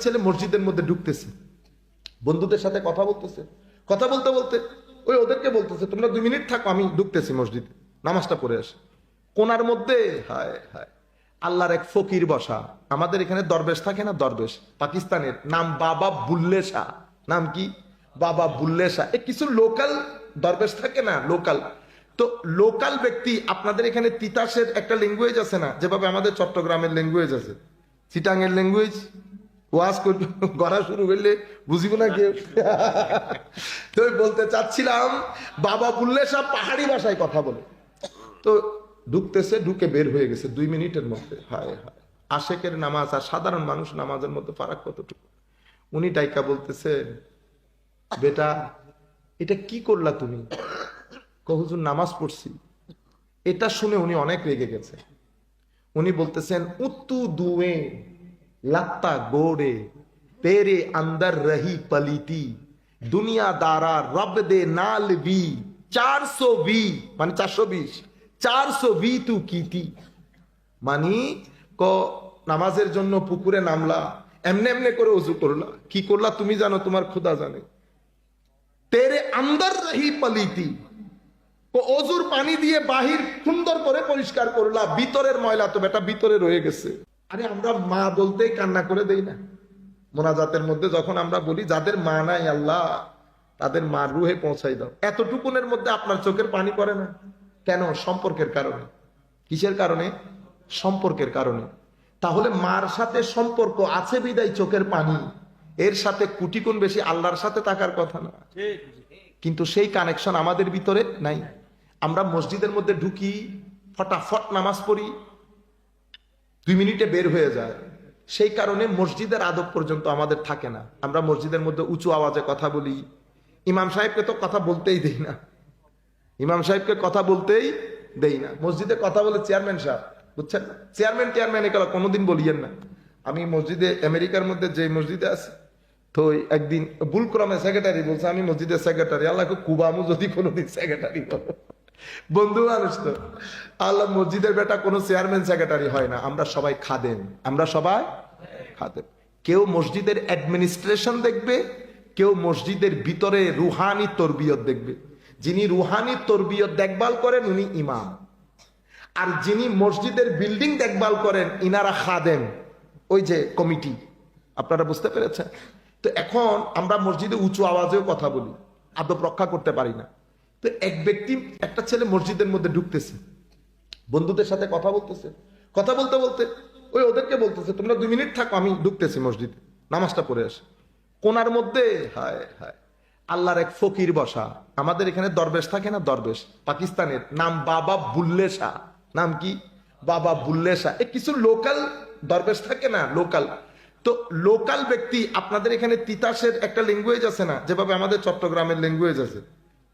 ছেলে মসজিদের মধ্যে ঢুকতেছে, বন্ধুদের সাথে কথা বলতেছে, কথা বলতে বলতে ওই ওদেরকে বলতেছে তোমরা 2 মিনিট থাকো, আমি ঢুকতেছি মসজিদে, নামাজটা পড়ে আসে। কোনার মধ্যে হায় হায় আল্লাহর এক ফকির বসা। আমাদের এখানে দরবেশ থাকে না, দরবেশ পাকিস্তানের, নাম বাবা বুল্লে শাহ। নাম কি? বাবা বুল্লে শাহ। কিছু লোকাল দরবেশ থাকে না, লোকাল। তো লোকাল ব্যক্তি, আপনাদের এখানে তিতাসের একটা ল্যাঙ্গুয়েজ আছে না, যেভাবে আমাদের চট্টগ্রামের ল্যাঙ্গুয়েজ আছে, চিটাঙের ল্যাঙ্গুয়েজ, ওয়াজ করা শুরু করলে বুঝিব না কেউ। তো বলতে চাচ্ছিলাম বাবা বুল্লে শাহ পাহাড়ি ভাষায় কথা বলে। তো ঢুকতেছে, ঢুকে বের হয়ে গেছে 2 মিনিটের মধ্যে। হায় হায়, আশেকের নামাজ আর সাধারণ মানুষ নামাজের মধ্যে ফারাক কতটুকু। উনি ডাইকা বলতেছে, বেটা এটা কি করলা তুমি? হুজুর নামাজ পড়ছি। এটা শুনে উনি অনেক রেগে গেছে। উনি বলতেছেন, উত্তু দুয়ে লাত্তা গোড়ে তেরে अंदर रही पलीती दुनिया दारा रब दे नाल भी 420 মানে 420 420 তু কিতি। মানে নামাজের জন্য পুকুরে নামলা, এমনে এমনে করে ওযু করলা, কি করলা তুমি জানো, তোমার খোদা জানে। তেরে अंदर रही पलीती, ওযুর পানি দিয়ে বাহির সুন্দর করে পরিষ্কার করলা, ভিতরের ময়লা তো বেটা ভিতরে রয়ে গেছে। আরে আমরা মা বলতেই কান্না করে দেই না মোনাজাতের মধ্যে, যখন আমরা বলি যাদের মা নাই আল্লাহ তাদের মার রুহে পৌঁছাই দাও। এতটুকুনের মধ্যে আপনার চোখের পানি পড়ে না কেন? সম্পর্কের কারণে। কিসের কারণে? সম্পর্কের কারণে। তাহলে মার সাথে সম্পর্ক আছে বিদায় চোখের পানি, এর সাথে কোটি গুণ বেশি আল্লাহর সাথে থাকার কথা না। কিন্তু সেই কানেকশন আমাদের ভিতরে নাই। আমরা মসজিদের মধ্যে ঢুকি, ফটাফট নামাজ পড়ি, 2 মিনিটে বের হয়ে যায়। সেই কারণে মসজিদের আদব পর্যন্ত আমাদের থাকে না। আমরা মসজিদের মধ্যে উঁচু আওয়াজে কথা বলি। ইমাম সাহেবকে তো কথা বলতেই দেই না, ইমাম সাহেবকে কথা বলতেই দেই না। মসজিদে কথা বলে চেয়ারম্যান সাহেব, বুঝছেন না, চেয়ারম্যান টেয়ারম্যান এগুলো কোনোদিন বলিয়েন না। আমি মসজিদে আমেরিকার মধ্যে যে মসজিদে আছি, তো একদিন ভুলক্রমে সেক্রেটারি বলছে আমি মসজিদের সেক্রেটারি। আল্লাহকে কুবামু যদি কোনোদিন সেক্রেটারি বলো, বন্ধু মানুষ তো। আল্লাহ মসজিদের বেটা কোনো চেয়ারম্যান সেক্রেটারি হয় না, আমরা সবাই খাদেম, আমরা সবাই খাদেম। কেউ মসজিদের অ্যাডমিনিস্ট্রেশন দেখবে, কেউ মসজিদের ভিতরে রুহানি তরবিয়ত দেখবে। যিনি রুহানি তরবিয়ত দেখভাল করেন উনি ইমাম, আর যিনি মসজিদের বিল্ডিং দেখভাল করেন ইনারা খাদেম, ওই যে কমিটি। আপনারা বুঝতে পেরেছেন? তো এখন আমরা মসজিদে উঁচু আওয়াজেও কথা বলি, আদব রক্ষা করতে পারি না। তো এক ব্যক্তি, একটা ছেলে মসজিদের মধ্যে ঢুকতেছে, বন্ধুদের সাথে কথা বলতেছে, কথা বলতে বলতে ওই ওদেরকে বলতেছে তোমরা 2 মিনিট থাকো, আমি ঢুকতেছি মসজিদে, নামাজটা পড়ে আসে। কোনার মধ্যে হায় হায় আল্লাহর এক ফকির বসা। আমাদের এখানে দরবেশ থাকে না, দরবেশ পাকিস্তানের, নাম বাবা বুল্লে শাহ। নাম কি? বাবা বুল্লে শাহ। কিছু লোকাল দরবেশ থাকে না, লোকাল। তো লোকাল ব্যক্তি, আপনাদের এখানে তিতাসের একটা ল্যাঙ্গুয়েজ আছে না, যেভাবে আমাদের চট্টগ্রামের ল্যাঙ্গুয়েজ আছে,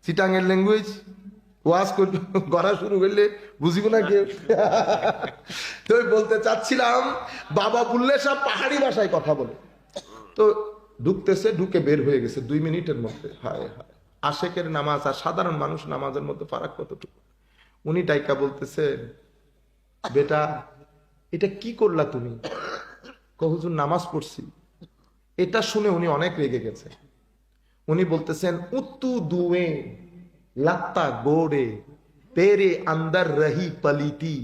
চিটাঙের ল্যাঙ্গুয়েজ, ওয়াজ করা শুরু করলে বুঝিব না কেউ। তো বলতে চাচ্ছিলাম বাবা বুল্লে শাহ পাহাড়ি ভাষায় কথা বলে। তো ঢুকতেছে, ঢুকে বের হয়ে গেছে 2 মিনিটের মধ্যে। হায় হায়, আশেকের নামাজ আর সাধারণ মানুষ নামাজের মধ্যে ফারাক কতটুকু। উনি ডাইকা বলতেছে, বেটা এটা কি করলা তুমি? হুজুর নামাজ পড়ছি। এটা শুনে উনি অনেক রেগে গেছে। উনি বলতেছেন, উত্তু দুয়ে লাত্তা গোড়ে তেরে अंदर रही पलीती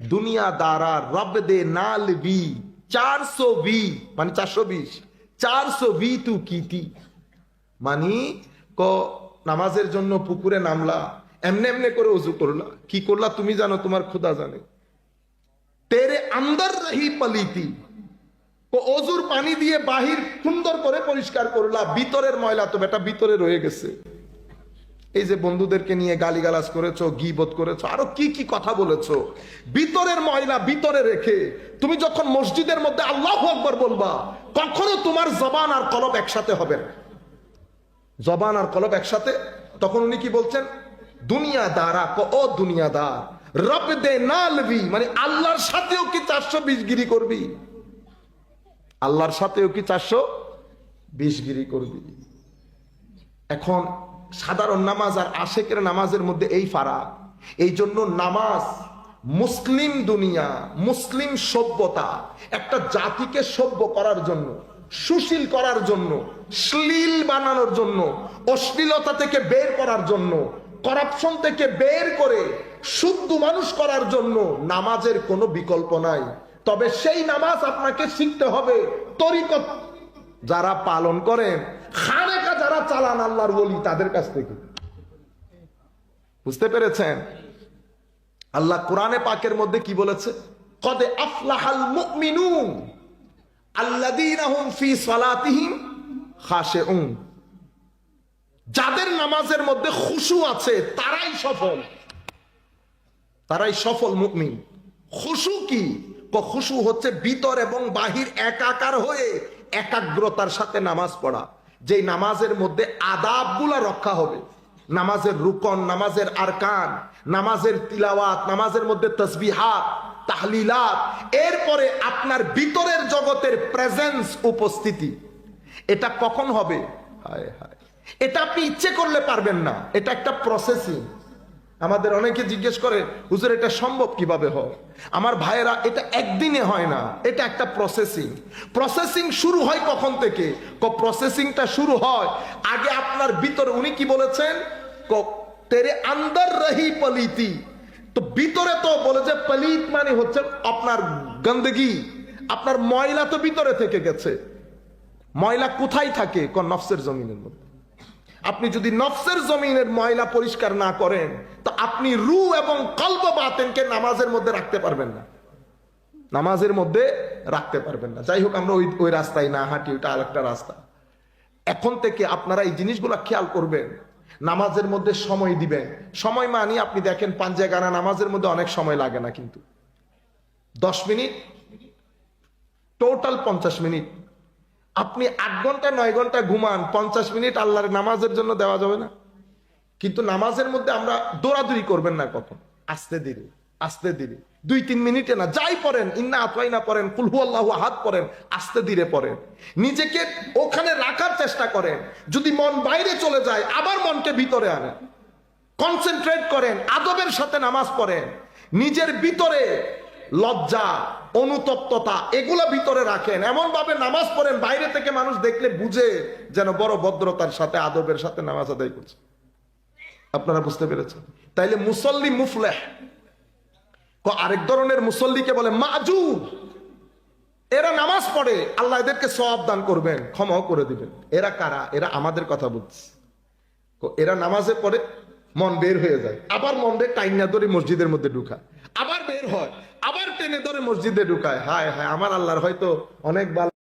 दुनिया दारा रब दे नाल भी 420 মানে 420 420 তু কিতি। মানে নামাজের জন্য পুকুরে নামলা, এমনে এমনে করে ওযু করলা, কি করলা তুমি জানো, তোমার খোদা জানে। তেরে अंदर रही पलीती, ওযুর পানি দিয়ে বাহির সুন্দর করে পরিষ্কার করলা, ভিতরের ময়লা তো বেটা ভিতরে রয়ে গেছে। এই যে বন্ধুদেরকে নিয়ে গালিগালাজ করেছো, গীবত করেছো, আরো কি কি কথা বলেছো, ভিতরের ময়লা ভিতরে রেখে তুমি যখন মসজিদের মধ্যে আল্লাহু আকবার বলবা, কখনো তোমার জবান আর কলব একসাথে হবে না, জবান আর কলব একসাথে। তখন উনি কি বলছেন? দুনিয়া দারা ও দুনিয়াদার রব দে নালবি, মানে আল্লাহর সাথেও কি 420 গিরি করবি? আল্লাহর সাথেও কি 420 গিরি করবি? এখন সাধারণ নামাজ আর আশেকের নামাজের মধ্যে এই ফারাক। এই জন্য নামাজ মুসলিম দুনিয়া, মুসলিম সভ্যতা, একটা জাতিকে সভ্য করার জন্য সুশীল করার জন্য, শ্লীল বানানোর জন্য, অশ্লীলতা থেকে বের করার জন্য, করাপশন থেকে বের করে শুদ্ধ মানুষ করার জন্য নামাজের কোনো বিকল্প নাই। তবে সেই নামাজ আপনাকে শিখতে হবে তরিকত যারা পালন করেন, খানেকা যারা চালান আল্লাহর ওলি তাদের কাছ থেকে। বুঝতে পেরেছেন? আল্লাহ কোরআনে পাকের মধ্যে কি বলেছে? কদে আফলাহাল মুমিনুন আল্লাযীনা হুম ফি সালাতিহিম খাশিউন। যাদের নামাজের মধ্যে খুশু আছে তারাই সফল, তারাই সফল মুমিন। খুশু কি? খুশু হচ্ছে ভিতর এবং বাহির একাকার হয়ে একাগ্রতার সাথে নামাজ পড়া, যেই নামাজের মধ্যে আদাবগুলা রক্ষা হবে, নামাজের রুকন, নামাজের আরকান, নামাজের তিলাওয়াত, নামাজের মধ্যে তাসবিহাত, তাহলিলাত, এরপরে আপনার ভিতরের জগতের প্রেজেন্স, উপস্থিতি। এটা কখন হবে? হায় হায়, এটা আপনি ইচ্ছে করলে পারবেন না, এটা একটা প্রসেসিং। আমাদের অনেকে জিজ্ঞেস করে, হুজুর এটা সম্ভব কিভাবে হয়? আমার ভাইয়েরা, এটা একদিনে হয় না, এটা একটা প্রসেসিং। প্রসেসিং শুরু হয় কখন থেকে? প্রসেসিংটা শুরু হয় আগে আপনার ভিতরে। উনি কি বলেছেন? তেরে আন্দর রহি পলিতি। তো ভিতরে তো বলে যে পলিত মানে হচ্ছে আপনার গন্দগি, আপনার ময়লা তো ভিতরে থেকে গেছে। ময়লা কোথায় থাকে? নফসের জমিনের মধ্যে। আপনি যদি নফসের জমিনের ময়লা পরিষ্কার না করেন তো আপনি রূহ এবং কলব বাতেনকে নামাজের মধ্যে রাখতে পারবেন না, নামাজের মধ্যে রাখতে পারবেন না। যাই হোক, আমরা ওই রাস্তায় না হাঁটি, ওইটা আরেকটা রাস্তা। এখন থেকে আপনারা এই জিনিসগুলো খেয়াল করবেন, নামাজের মধ্যে সময় দিবেন। সময় মানি আপনি দেখেন পাঞ্জে গানা নামাজের মধ্যে অনেক সময় লাগে না, কিন্তু 10 মিনিট, টোটাল 50 মিনিট। আপনি 8 ঘন্টা 9 ঘন্টা ঘুমান, 50 মিনিট আল্লাহর নামাজের জন্য দেওয়া যাবে না? কিন্তু নামাজের মধ্যে আমরা দৌড়াদৌড়ি করবেন না, কখন? আস্তে ধীরে, আস্তে ধীরে, 2-3 মিনিটে না, যাই পড়েন, ইন্না আতওয়াইনা পড়েন, কুল হুয়াল্লাহু আহাদ পড়েন, আস্তে ধীরে পড়েন। নিজেকে ওখানে রাখার চেষ্টা করেন। যদি মন বাইরে চলে যায় আবার মনকে ভিতরে আনেন, কনসেন্ট্রেট করেন, আদবের সাথে নামাজ পড়েন। নিজের ভিতরে লজ্জা, অনুতপ্ততা এগুলা ভিতরে রাখেন, এমন ভাবে নামাজ পড়েন বাইরে থেকে মানুষ দেখলে বুঝে যেন বড় ভদ্রতার সাথে আদবের সাথে নামাজ আদায় করছে। আপনারা বুঝতে পেরেছেন? তাইলে মুসল্লি মুফলেহ। আরেক ধরনের মুসল্লিকে বলে মাজুব। এরা নামাজ পড়ে, আল্লাহ এদেরকে সওয়াব দান করবেন, ক্ষমাও করে দিবেন। এরা কারা? এরা আমাদের কথা বলছে। এরা নামাজে পড়ে, মন বের হয়ে যায়, আবার মন রে টাইনা ধরে মসজিদের মধ্যে ঢুকায়, আবার বের হয়, আবার টেনে ধরে মসজিদে ঢুকায়। হায় হায়, আমার আল্লাহর হয়তো অনেক